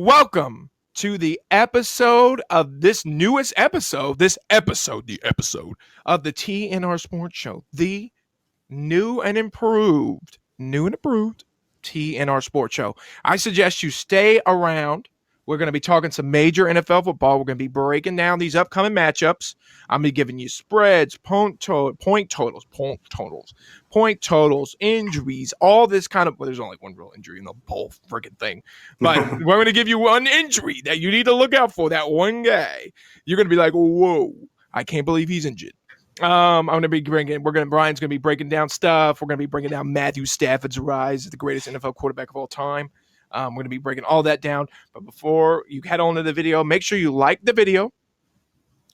Welcome to the episode of this newest episode, the episode of the TNR Sports Show, the new and improved TNR Sports Show. I suggest you stay around. We're going to be talking some major NFL football. We're going to be breaking down these upcoming matchups. I'm going to be giving you spreads, point totals, injuries, all this kind of. Well, there's only one real injury in the whole freaking thing, but we're going to give you one injury that you need to look out for. That one guy, you're going to be like, "Whoa, I can't believe he's injured." I'm going to be Brian's going to be breaking down stuff. We're going to be breaking down Matthew Stafford's rise as the greatest NFL quarterback of all time. We're going to be breaking all that down. But before you head on to the video, make sure you like the video.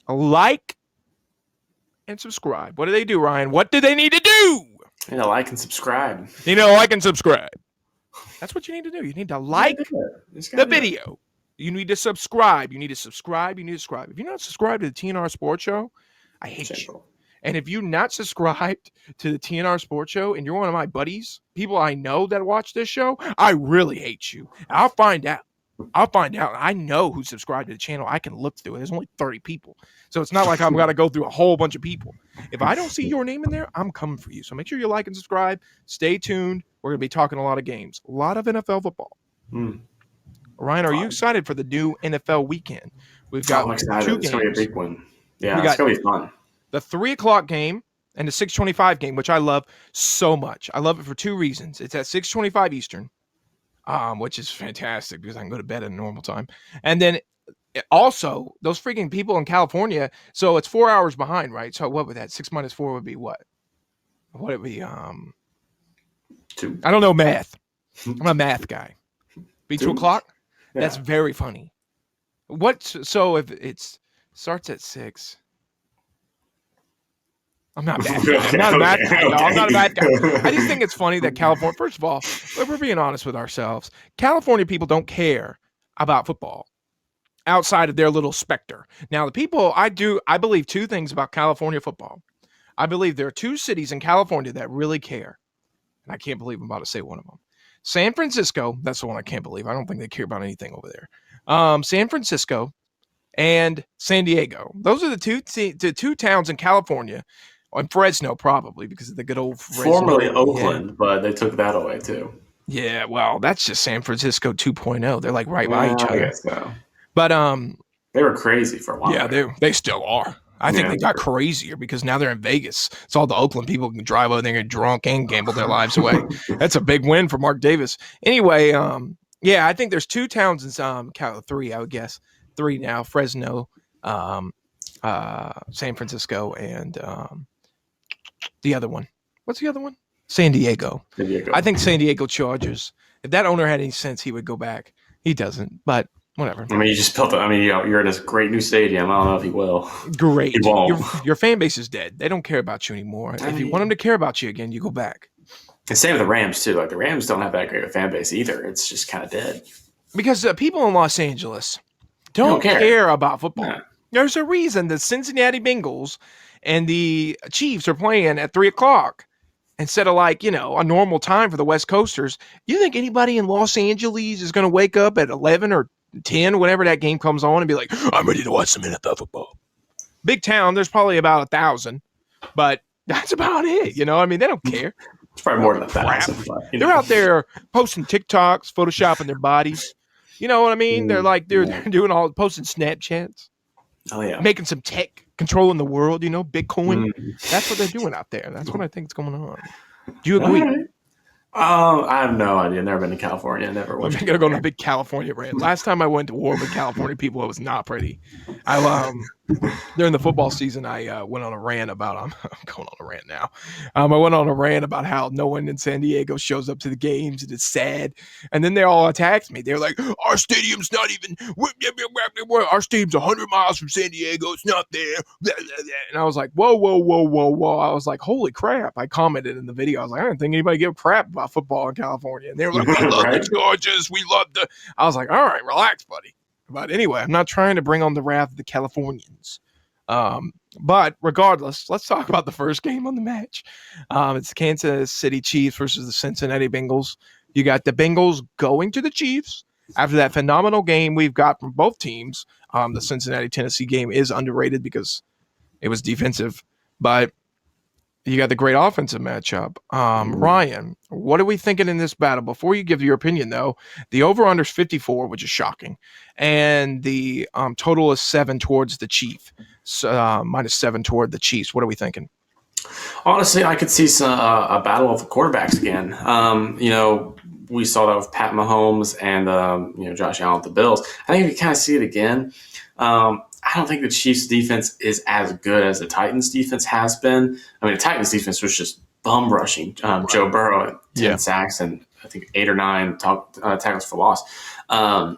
Like and subscribe. What do they do, Ryan? What do they need to do? You know, like and subscribe. That's what you need to do. You need to like the video. You need to subscribe. If you're not subscribed to the TNR Sports Show, I hate you. And if you're not subscribed to the TNR Sports Show and you're one of my buddies, people I know that watch this show, I really hate you. I'll find out. I know who's subscribed to the channel. I can look through it. There's only 30 people. So it's not like I'm going to go through a whole bunch of people. If I don't see your name in there, I'm coming for you. So make sure you like and subscribe. Stay tuned. We're going to be talking a lot of games, a lot of NFL football. Ryan, are you excited for the new NFL weekend? We've got I'm excited. 2 games. It's going to be a big one. Yeah, it's going to be fun. The 3 o'clock game and the 6:25 game, which I love so much. I love it for 2 reasons. It's at 6:25 Eastern, which is fantastic because I can go to bed at a normal time. And then also those freaking people in California. So it's 4 hours behind, right? So what would that 6 minus 4 would be? What would it be? 2. I don't know math. I'm a math guy. Be 2 o'clock. Yeah. That's very funny. So if it starts at 6. I'm not a bad guy. I'm not a bad guy. I just think it's funny that California, first of all, if we're being honest with ourselves, California people don't care about football outside of their little specter. Now, the people, I believe 2 things about California football. I believe there are 2 cities in California that really care. And I can't believe I'm about to say one of them. San Francisco, that's the one I can't believe. I don't think they care about anything over there. San Francisco and San Diego. Those are the two towns in California. And Fresno, probably, because of the good old Fresno. Formerly Oakland, but they took that away, too. Yeah, well, that's just San Francisco 2.0. They're like right by each other. I guess so. But they were crazy for a while. Yeah, they still are. I think they got crazier because now they're in Vegas. So all the Oakland people can drive over there and get drunk and gamble their lives away. That's a big win for Mark Davis. Anyway, I think there's 2 towns in 3, I would guess. 3 now, Fresno, San Francisco, and the other one. What's the other one? San Diego. I think San Diego Chargers. If that owner had any sense, he would go back. He doesn't, but whatever. I mean, you just built it. I mean, you're in this great new stadium. I don't know if he will. Great. He won't. Your fan base is dead. They don't care about you anymore. If you want them to care about you again, you go back. And same with the Rams, too. Like, the Rams don't have that great of a fan base either. It's just kind of dead. Because people in Los Angeles don't care about football. Yeah. There's a reason the Cincinnati Bengals and the Chiefs are playing at 3 o'clock instead of a normal time for the West Coasters. You think anybody in Los Angeles is going to wake up at 11 or 10, whenever that game comes on, and be like, I'm ready to watch some NFL football? Big town, there's probably about 1,000, but that's about it. They don't care. It's probably more than 1,000. They're out there posting TikToks, photoshopping their bodies. You know what I mean? They're doing posting Snapchats. Oh, yeah. Making some tech, controlling the world, Bitcoin. That's what they're doing out there. That's what I think is going on. Do you agree? Right. I have no idea. Never been to California. Never went. I'm going to go on a big California rant. Last time I went to war with California people, it was not pretty. During the football season, I went on a rant about. I'm going on a rant now. I went on a rant about how no one in San Diego shows up to the games and it's sad. And then they all attacked me. They're like, "Our stadium's not even. Our stadium's 100 miles from San Diego. It's not there." And I was like, "Whoa, whoa, whoa, whoa, whoa!" I was like, "Holy crap!" I commented in the video. I was like, "I don't think anybody give a crap about football in California." And they were like, "We love the Chargers. We love the." I was like, "All right, relax, buddy." But anyway, I'm not trying to bring on the wrath of the Californians. But regardless, let's talk about the first game on the match. It's Kansas City Chiefs versus the Cincinnati Bengals. You got the Bengals going to the Chiefs After that phenomenal game we've got from both teams, the Cincinnati-Tennessee game is underrated because it was defensive, but you got the great offensive matchup. Ryan, what are we thinking in this battle? Before you give your opinion, though, the over-under is 54, which is shocking, and the total is 7 towards the Chiefs, -7 toward the Chiefs. What are we thinking? Honestly, I could see a battle of the quarterbacks again. We saw that with Pat Mahomes and Josh Allen at the Bills. I think we kind of see it again. I don't think the Chiefs' defense is as good as the Titans' defense has been. I mean, the Titans' defense was just bum rushing Joe Burrow at 10 sacks and I think 8 or 9 tackles for loss. I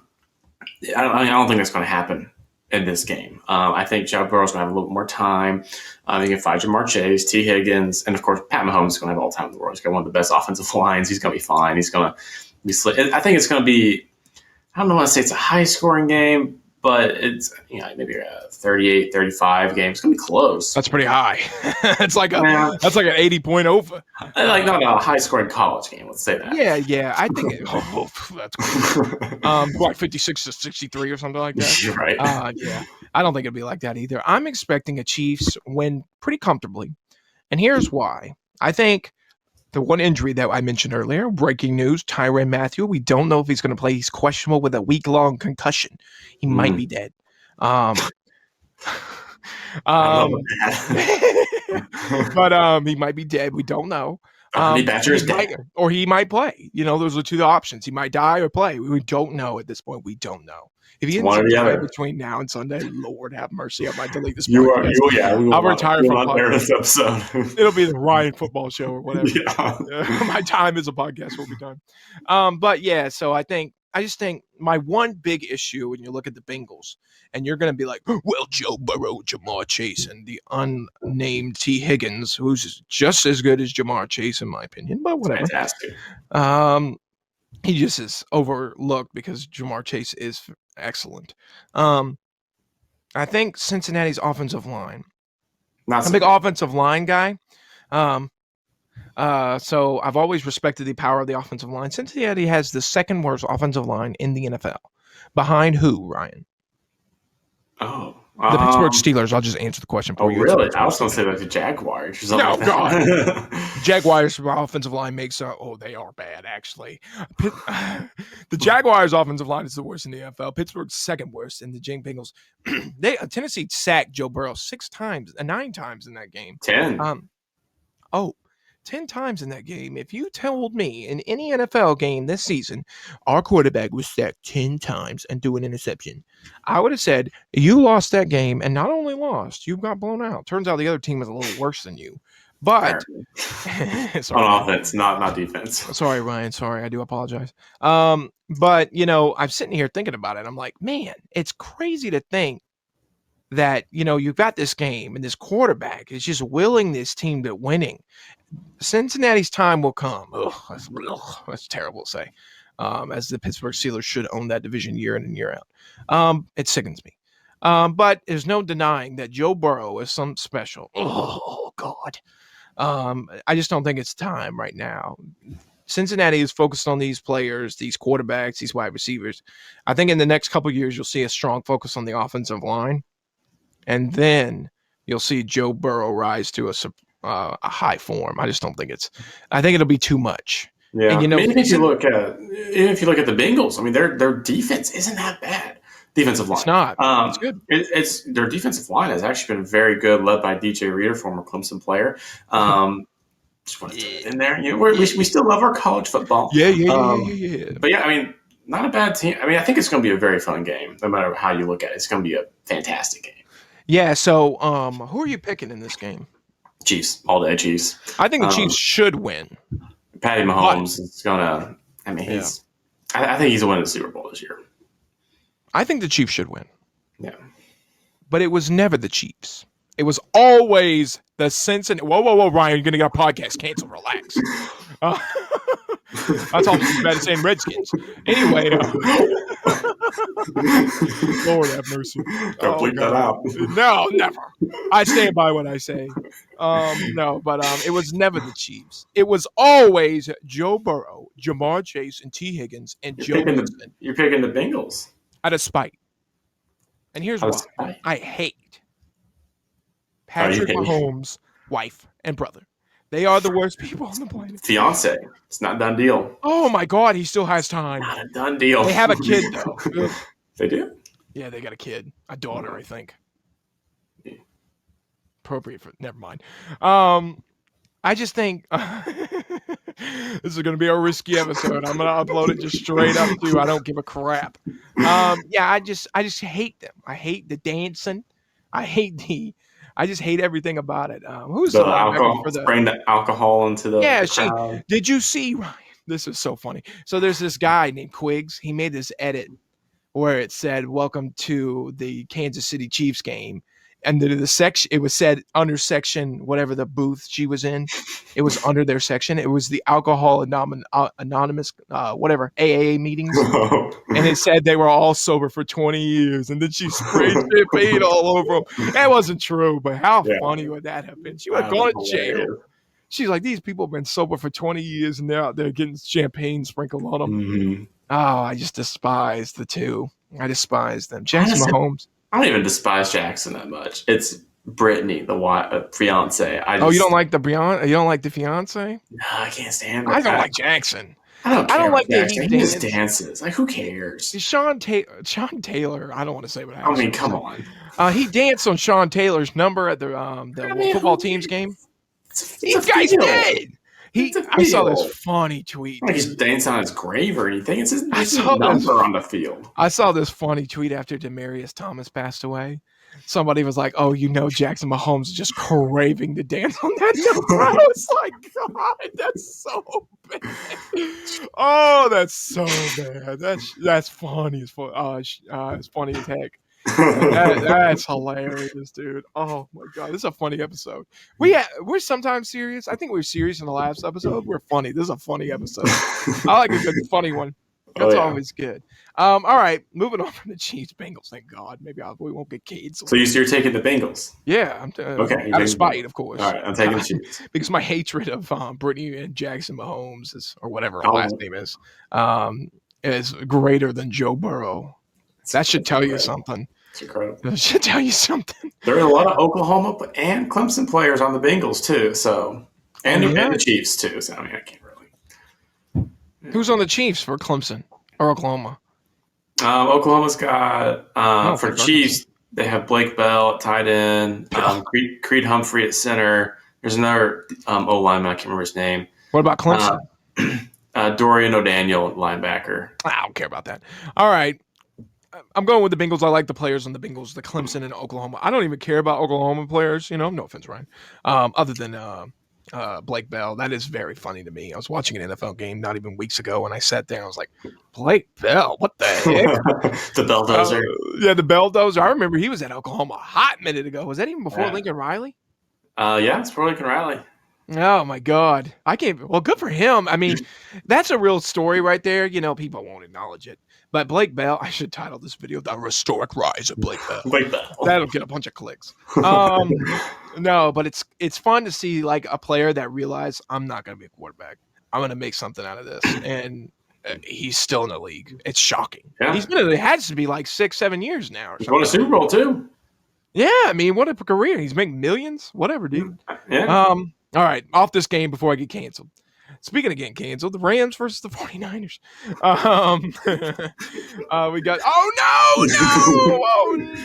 don't think that's going to happen in this game. I think Joe Burrow's going to have a little more time. He can fight Jamar Chase, T. Higgins, and of course Pat Mahomes is going to have all the time in the world. He's got one of the best offensive lines. He's going to be fine. He's going to be slick. I think it's going to be. I don't want to say it's a high scoring game, but it's maybe a 38-35 game. It's going to be close. That's pretty high. It's like that's like an 80-point over. Like not a high scoring college game. Let's say that. Yeah. I think that's cool. Like 56-63 or something like that. You're right. Yeah. I don't think it'll be like that either. I'm expecting a Chiefs win pretty comfortably, and here's why. I think the one injury that I mentioned earlier, breaking news, Tyrann Mathieu, we don't know if he's going to play. He's questionable with a week-long concussion. He might be dead. But he might be dead. We don't know. He might play. Those are two options. He might die or play. We don't know at this point. We don't know. If he ends up playing between now and Sunday, Lord have mercy, I might delete this podcast. I'll retire from podcast. This episode. It'll be the Ryan Football Show or whatever. Yeah. My time as a podcast will be done. But yeah, so I just think my one big issue when you look at the Bengals, and you're going to be like, well, Joe Burrow, Jamar Chase, and the unnamed T. Higgins, who's just as good as Jamar Chase, in my opinion, but whatever. Fantastic. He just is overlooked because Jamar Chase is excellent. I think Cincinnati's offensive line. I'm a big offensive line guy. So I've always respected the power of the offensive line. Cincinnati has the second worst offensive line in the NFL. Behind who, Ryan? The Pittsburgh Steelers. I'll just answer the question for you. Oh, really? I was going to say like the Jaguars. No, God. Jaguars' offensive line makes they are bad, actually. The Jaguars' offensive line is the worst in the NFL. Pittsburgh's second worst, and the Bengals. Tennessee sacked Joe Burrow 9 times in that game. 10. 10 times in that game. If you told me in any NFL game this season, our quarterback was sacked 10 times and threw an interception, I would have said, you lost that game, and not only lost, you got blown out. Turns out the other team was a little worse than you. But on offense, not defense. Sorry, Ryan. Sorry, I do apologize. But I'm sitting here thinking about it. I'm like, man, it's crazy to think that you've got this game and this quarterback is just willing this team to winning. Cincinnati's time will come. That's terrible to say. As the Pittsburgh Steelers should own that division year in and year out. It sickens me. But there's no denying that Joe Burrow is something special. Oh, God. I just don't think it's time right now. Cincinnati is focused on these players, these quarterbacks, these wide receivers. I think in the next couple of years, you'll see a strong focus on the offensive line. And then you'll see Joe Burrow rise to a high form. I just don't think I think it'll be too much. Yeah. And, if you look at the Bengals, I mean, their defense isn't that bad. Defensive line. It's not. It's good. It's their defensive line has actually been very good, led by DJ Reader, former Clemson player. Just want to throw it in there. We still love our college football. Yeah. But yeah, I mean, not a bad team. I mean, I think it's going to be a very fun game, no matter how you look at it. It's going to be a fantastic game. Yeah. So, who are you picking in this game? Chiefs, all day Chiefs. I think the Chiefs should win. Patty Mahomes is gonna. I mean, I think he's winning the Super Bowl this year. I think the Chiefs should win. Yeah, but it was never the Chiefs. It was always the Cincinnati. Whoa, Ryan, you're gonna get a podcast canceled. Relax. That's almost as bad as saying Redskins. Anyway, Lord have mercy. Don't bleep that out. No, never. I stand by what I say. No, but it was never the Chiefs. It was always Joe Burrow, Jamar Chase, and T. Higgins and Joe Mixon You're picking the Bengals. out of spite. And here's Out of why: spite. I hate Oh, you Patrick hate Mahomes' wife and brother. They are the worst people on the planet. fiance. It's not a done deal. Oh my God, he still has time. Not a done deal. They have a kid though. Ugh. They do? Yeah, they got a kid, a daughter, I think. Yeah. Appropriate for. Never mind. I just think this is going to be a risky episode. I'm going to upload it just straight up to I don't give a crap. Yeah, I just hate them. I hate the dancing. I just hate everything about it. Who's The the linebacker alcohol, for the? spraying the alcohol into the Yeah, crowd. did you see Ryan? This is so funny. So there's this guy named Quiggs. He made this edit where it said, "Welcome to the Kansas City Chiefs game." And the section, it was said under section, whatever the booth she was in, it was under their section. It was the Alcohol Anonymous, whatever, AAA meetings. And it said they were all sober for 20 years. And then she sprayed champagne all over them. That wasn't true, but how funny would that have been? She would have gone to jail. She's like, these people have been sober for 20 years and they're out there getting champagne sprinkled on them. Mm-hmm. Oh, I just despise the two. I despise them. Jackson Mahomes. I don't even despise Jackson that much. It's Brittany, the fiance. You don't like the Beyond? You don't like the fiance? No, I can't stand her. I don't like Jackson. I don't like that he just dances. Like, who cares? Sean Taylor. I don't want to say what happened. I mean, come on. He danced on Sean Taylor's number at the football team's game. This guy's dead. I saw this funny tweet. Like he's dancing on his grave or anything. It's his number on the field. I saw this funny tweet after Demaryius Thomas passed away. Somebody was like, "Oh, Jackson Mahomes is just craving to dance on that number." I was like, "God, that's so bad." Oh, that's so bad. That's funny as it's funny as heck. That's hilarious, dude. Oh my God, this is a funny episode. We're sometimes serious. I think we were serious in the last episode. We're funny. This is a funny episode. I like a good funny one. That's always good. All right, moving on from the Chiefs, Bengals. Thank God. Maybe we won't get canceled. So you're taking the Bengals? Yeah, okay. Out of spite, of course. All right, I'm taking the Chiefs because my hatred of Brittany and Jackson Mahomes or whatever her last name is greater than Joe Burrow. That should tell you something. It's incredible. That should tell you something. There are a lot of Oklahoma and Clemson players on the Bengals too. So and the Chiefs too. So I mean, I can't really. Who's on the Chiefs for Clemson or Oklahoma? Oklahoma's got for Chiefs. They have Blake Bell at tight end. Creed Humphrey at center. There's another O lineman. I can't remember his name. What about Clemson? Dorian O'Daniel at linebacker. I don't care about that. All right. I'm going with the Bengals. I like the players on the Bengals, the Clemson and Oklahoma. I don't even care about Oklahoma players. No offense, Ryan. Other than Blake Bell, that is very funny to me. I was watching an NFL game not even weeks ago, and I sat there and I was like, Blake Bell, what the heck? The Belldozer. Yeah, the Belldozer. I remember he was at Oklahoma a hot minute ago. Was that even before Lincoln Riley? Yeah, it's before Lincoln Riley. Oh my God. Well, good for him. I mean, that's a real story right there. People won't acknowledge it. But Blake Bell, I should title this video "The Historic Rise of Blake Bell." Blake Bell. That'll get a bunch of clicks. No, but it's fun to see like a player that realized I'm not going to be a quarterback. I'm going to make something out of this, and he's still in the league. It's shocking. Yeah. He's been in it has to be like 6-7 years now. He's won a Super Bowl too. Yeah, I mean, what a career! He's making millions. Whatever, dude. Yeah. All right, off this game before I get canceled. Speaking of getting canceled, the Rams versus the 49ers. We got oh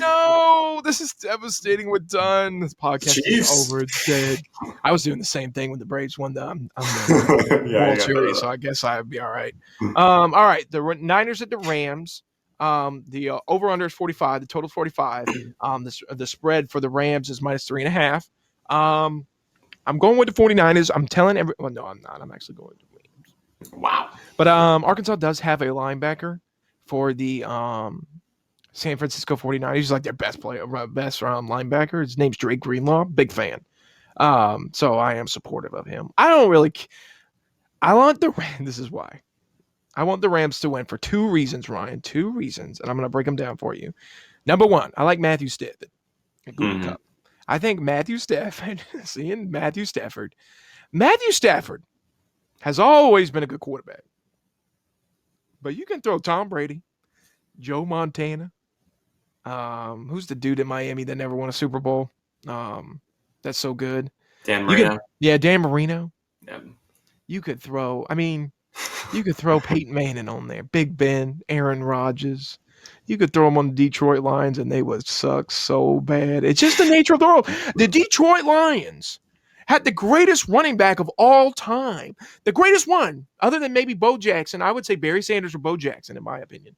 no! This is devastating. We're done. This podcast is over. It's dead. I was doing the same thing when the Braves won the World Series, so I guess I'd be all right. All right, the Niners at the Rams. The over-under is 45. The total is 45. The spread for the Rams is -3.5. I'm going with the 49ers. I'm telling everyone. Well, no, I'm not. I'm actually going with the Rams. Wow. But Arkansas does have a linebacker for the San Francisco 49ers. He's like their best linebacker. His name's Drake Greenlaw. Big fan. So I am supportive of him. I want this is why. I want the Rams to win for 2 reasons, Ryan. 2 reasons. And I'm going to break them down for you. Number 1, I like Matthew Stafford at Google Cup. I think Matthew Stafford, seeing Matthew Stafford has always been a good quarterback. But you can throw Tom Brady, Joe Montana. Who's the dude in Miami that never won a Super Bowl? That's so good. Dan Marino. Dan Marino. Yeah. You could throw. I mean, you could throw Peyton Manning on there, Big Ben, Aaron Rodgers. You could throw them on the Detroit Lions, and they would suck so bad. It's just the nature of the world. The Detroit Lions had the greatest running back of all time. The greatest one, other than maybe Bo Jackson. I would say Barry Sanders or Bo Jackson, in my opinion,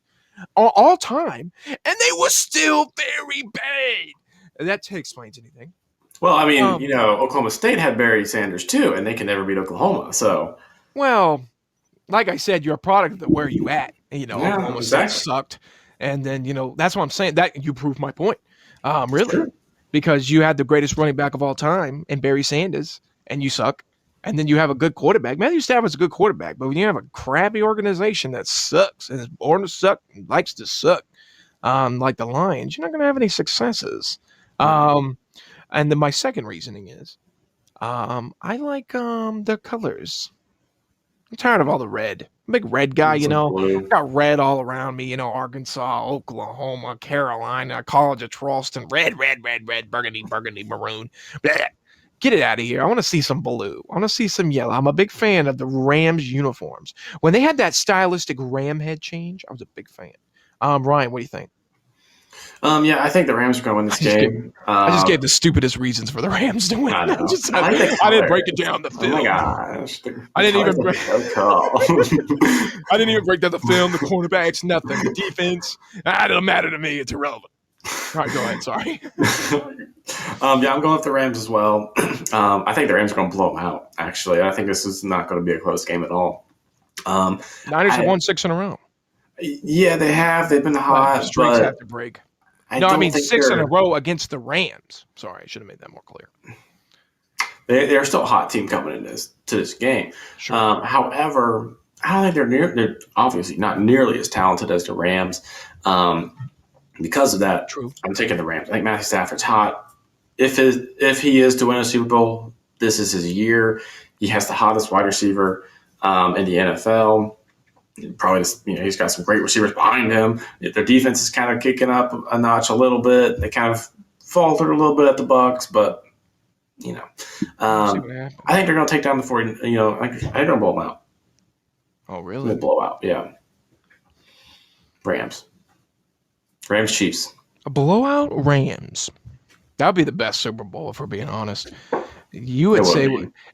all time. And they were still very bad. That explains anything. Well, I mean, Oklahoma State had Barry Sanders too, and they can never beat Oklahoma. So, well, like I said, you're a product of where you at. Oklahoma State sucked. And then, that's what I'm saying. That you proved my point. Really. Sure. Because you had the greatest running back of all time in Barry Sanders, and you suck. And then you have a good quarterback. Matthew Stafford's a good quarterback, but when you have a crappy organization that sucks and is born to suck and likes to suck, like the Lions, you're not going to have any successes. And then my second reasoning is, I like the colors. I'm tired of all the red. I'm a big red guy, got red all around me, Arkansas, Oklahoma, Carolina, College of Charleston, red, burgundy, maroon. Blah. Get it out of here. I want to see some blue. I want to see some yellow. I'm a big fan of the Rams uniforms. When they had that stylistic Ram head change, I was a big fan. Ryan, what do you think? Yeah, I think the Rams are going to win this game. I just gave the stupidest reasons for the Rams to win. I didn't break it down the film. Oh my gosh! I didn't even break. I didn't even break down the film, the quarterbacks, nothing. The defense. It doesn't matter to me. It's irrelevant. All right, go ahead. Sorry. Yeah, I'm going with the Rams as well. I think the Rams are going to blow them out. Actually, I think this is not going to be a close game at all. Niners have won 6 in a row. Yeah, they have. They've been hot. Streaks have to break. I mean 6 in a row against the Rams. Sorry, I should have made that more clear. They're still a hot team coming into this game. Sure. However, I don't think they're obviously not nearly as talented as the Rams. Because of that, true. I'm taking the Rams. I think Matthew Stafford's hot. If he is to win a Super Bowl, this is his year. He has the hottest wide receiver in the NFL. Probably, he's got some great receivers behind him. Their defense is kind of kicking up a notch a little bit. They kind of faltered a little bit at the Bucks, but I think they're going to take down the 40. I think they're going to blow them out. Oh, really? Blow out, yeah. Rams, Chiefs. A blowout Rams. That would be the best Super Bowl, if we're being honest. You would say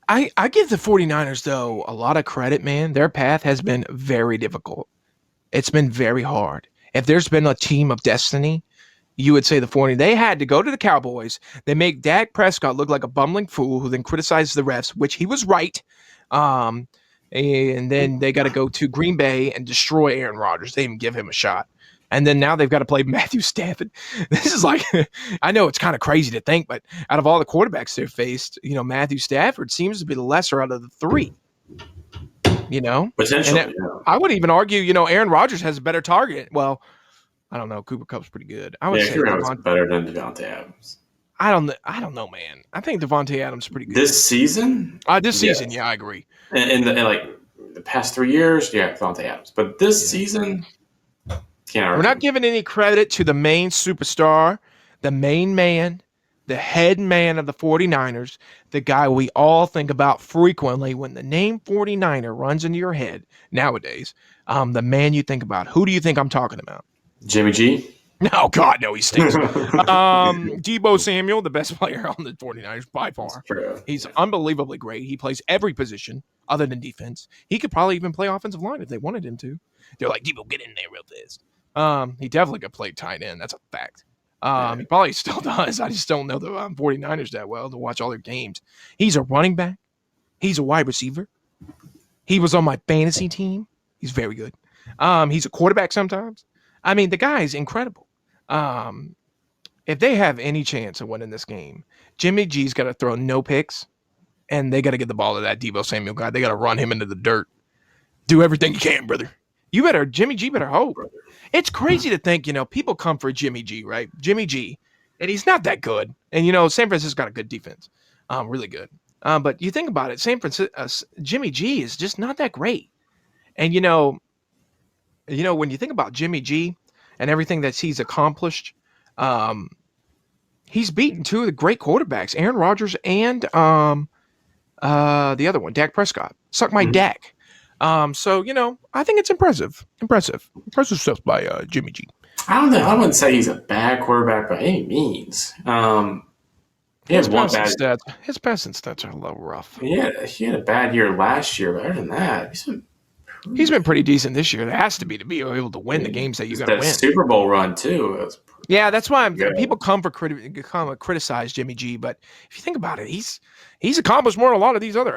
I give the 49ers, though, a lot of credit, man. Their path has been very difficult. It's been very hard. If there's been a team of destiny, you would say the 49ers. They had to go to the Cowboys. They make Dak Prescott look like a bumbling fool who then criticizes the refs, which he was right. And then they got to go to Green Bay and destroy Aaron Rodgers. They didn't give him a shot. And then now they've got to play Matthew Stafford. This is like, I know it's kind of crazy to think, but out of all the quarterbacks they've faced, Matthew Stafford seems to be the lesser out of the three. Potentially. I would even argue, Aaron Rodgers has a better target. Well, I don't know. Cooper Kupp's pretty good. I would say Cooper better than Devontae Adams. I don't know, man. I think Devontae Adams is pretty good. This season? This season, yeah, I agree. In the past 3 years, Devontae Adams. But this season, we're not giving any credit to the main superstar, the main man, the head man of the 49ers, the guy we all think about frequently when the name 49er runs into your head nowadays. The man you think about. Who do you think I'm talking about? Jimmy G? No, God, no, he stinks. Deebo Samuel, the best player on the 49ers by far. He's unbelievably great. He plays every position other than defense. He could probably even play offensive line if they wanted him to. They're like, Deebo, get in there real fast. He definitely could play tight end. That's a fact. He probably still does. I just don't know the 49ers that well to watch all their games. He's a running back. He's a wide receiver. He was on my fantasy team. He's very good. He's a quarterback sometimes. I mean, the guy's incredible. If they have any chance of winning this game, Jimmy G's got to throw no picks, and they got to get the ball to that Deebo Samuel guy. They got to run him into the dirt. Do everything you can, brother. Jimmy G better hope. It's crazy to think, people come for Jimmy G, right? Jimmy G and he's not that good. And San Francisco's got a good defense, really good. But you think about it, San Francisco, Jimmy G is just not that great. And when you think about Jimmy G and everything that he's accomplished, he's beaten two of the great quarterbacks, Aaron Rodgers and the other one, Dak Prescott. Suck my Dak. So I think it's impressive stuff by Jimmy G. I don't know. I wouldn't say he's a bad quarterback by any means. He has one bad. His passing stats are a little rough. Yeah, he had a bad year last year, but other than that, he's been pretty decent this year. It has to be able to win the games that you got to win. Super Bowl run too. Yeah, that's why people come criticize Jimmy G. But if you think about it, he's accomplished more than a lot of these other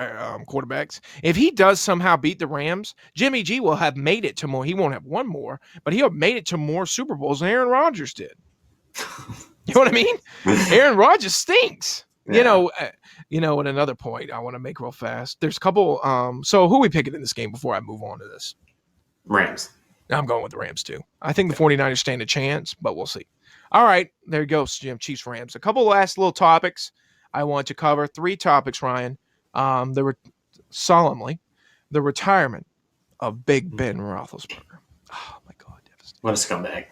quarterbacks. If he does somehow beat the Rams, Jimmy G will have made it to more. He won't have one more, but he'll have made it to more Super Bowls than Aaron Rodgers did. You know what I mean? Aaron Rodgers stinks. Yeah. And another point I want to make real fast. There's a couple. So who are we picking in this game before I move on to this? Rams. I'm going with the Rams too. I think the 49ers stand a chance, but we'll see. All right, there you go, Jim. Chiefs, Rams. A couple last little topics I want to cover. 3 topics, Ryan. There were solemnly the retirement of Big Ben Roethlisberger. Oh my God, devastating! What a scumbag!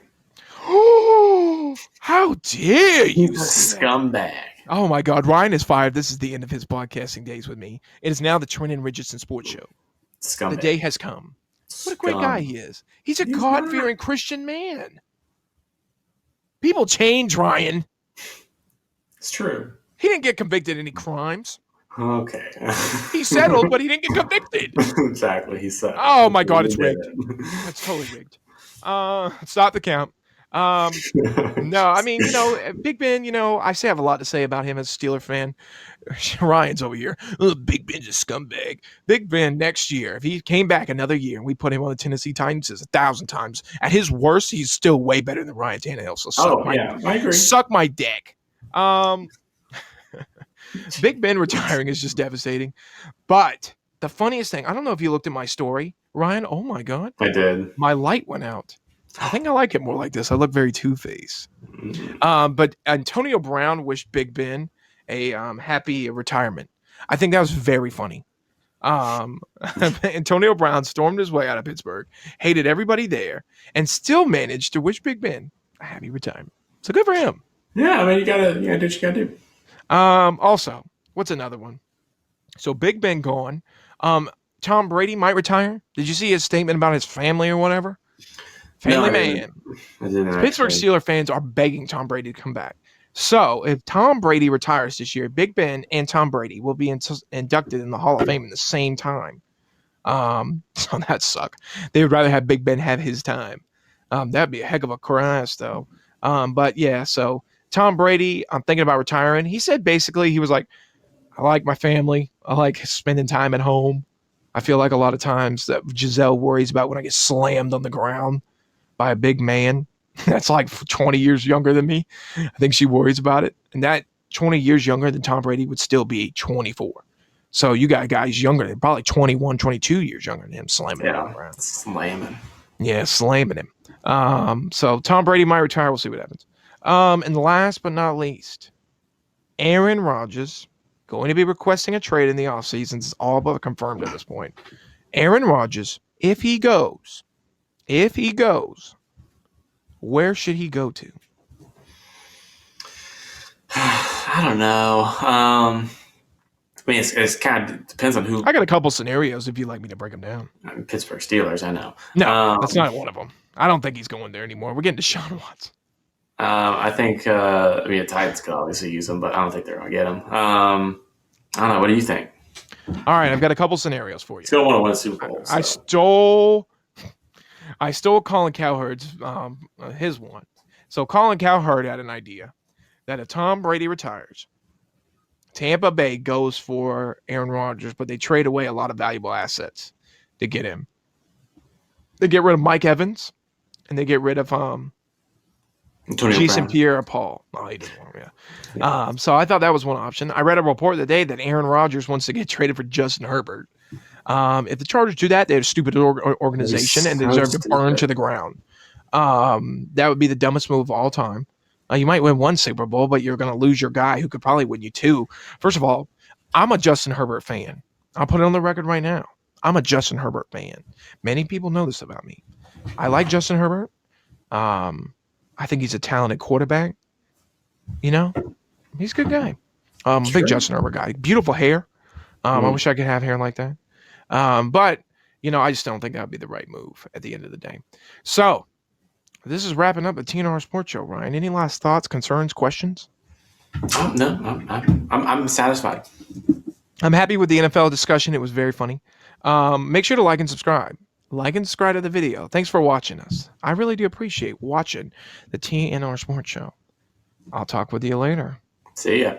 Oh, how dare you! He's a scumbag. Oh my God, Ryan is fired. This is the end of his podcasting days with me. It is now the Trennon Richardson Sports Show. Scumbag. The day has come. What a great guy he is. He's a God-fearing Christian man. People change, Ryan. It's true. He didn't get convicted of any crimes. Okay. He settled, but he didn't get convicted. Exactly, he settled. Oh my God, it's rigged. That's totally rigged. Stop the count. No, I mean, Big Ben, I have a lot to say about him as a Steeler fan. Ryan's over here. Oh, Big Ben's a scumbag. Big Ben next year, if he came back another year and we put him on the Tennessee Titans 1,000 times, at his worst, he's still way better than Ryan Tannehill. So I agree. Suck my dick. Big Ben retiring is just devastating. But the funniest thing, I don't know if you looked at my story, Ryan. Oh my God. I did. My light went out. I think I like it more like this. I look very Two-Face. But Antonio Brown wished Big Ben a happy retirement. I think that was very funny. Antonio Brown stormed his way out of Pittsburgh, hated everybody there, and still managed to wish Big Ben a happy retirement. So good for him. Yeah, I mean, you gotta do what you gotta do. Also, what's another one? So Big Ben gone. Tom Brady might retire. Did you see his statement about his family or whatever? Family man. Pittsburgh Steelers fans are begging Tom Brady to come back. So if Tom Brady retires this year, Big Ben and Tom Brady will be inducted in the Hall of Fame at the same time. So that suck. They would rather have Big Ben have his time. That'd be a heck of a crash, though. But yeah, so Tom Brady, I'm thinking about retiring. He said basically, he was like, I like my family. I like spending time at home. I feel like a lot of times that Giselle worries about when I get slammed on the ground by a big man that's like 20 years younger than me. I think she worries about it. And that 20 years younger than Tom Brady would still be 24. So you got guys younger than probably 21, 22 years younger than him slamming him on the ground. Slamming. Yeah, slamming him. So Tom Brady might retire. We'll see what happens. And last but not least, Aaron Rodgers going to be requesting a trade in the offseason. It's all but confirmed at this point. Aaron Rodgers, if he goes, where should he go to? I don't know. I mean, it's kind of depends on who. I got a couple scenarios if you'd like me to break them down. Pittsburgh Steelers, I know. No, that's not one of them. I don't think he's going there anymore. We're getting to Deshaun Watson. I think, the Titans could obviously use him, but I don't think they're going to get him. I don't know. What do you think? All right, I've got a couple scenarios for you. Still want to win a Super Bowl. So. I stole Colin Cowherd's his one. So Colin Cowherd had an idea that if Tom Brady retires, Tampa Bay goes for Aaron Rodgers, but they trade away a lot of valuable assets to get him. They get rid of Mike Evans, and they get rid of Jason Pierre-Paul. Oh, he doesn't want him, yeah. So I thought that was one option. I read a report today that Aaron Rodgers wants to get traded for Justin Herbert. If the Chargers do that, they're a stupid organization and they deserve to burn to the ground. That would be the dumbest move of all time. You might win 1 Super Bowl, but you're going to lose your guy who could probably win you 2. First of all, I'm a Justin Herbert fan. I'll put it on the record right now. I'm a Justin Herbert fan. Many people know this about me. I like Justin Herbert. I think he's a talented quarterback. You know, he's a good guy. Big Justin Herbert guy. Beautiful hair. I wish I could have hair like that. But, I just don't think that would be the right move at the end of the day. So, this is wrapping up the TNR Sports Show, Ryan. Any last thoughts, concerns, questions? Oh, no, I'm satisfied. I'm happy with the NFL discussion. It was very funny. Make sure to like and subscribe. Like and subscribe to the video. Thanks for watching us. I really do appreciate watching the TNR Sports Show. I'll talk with you later. See ya.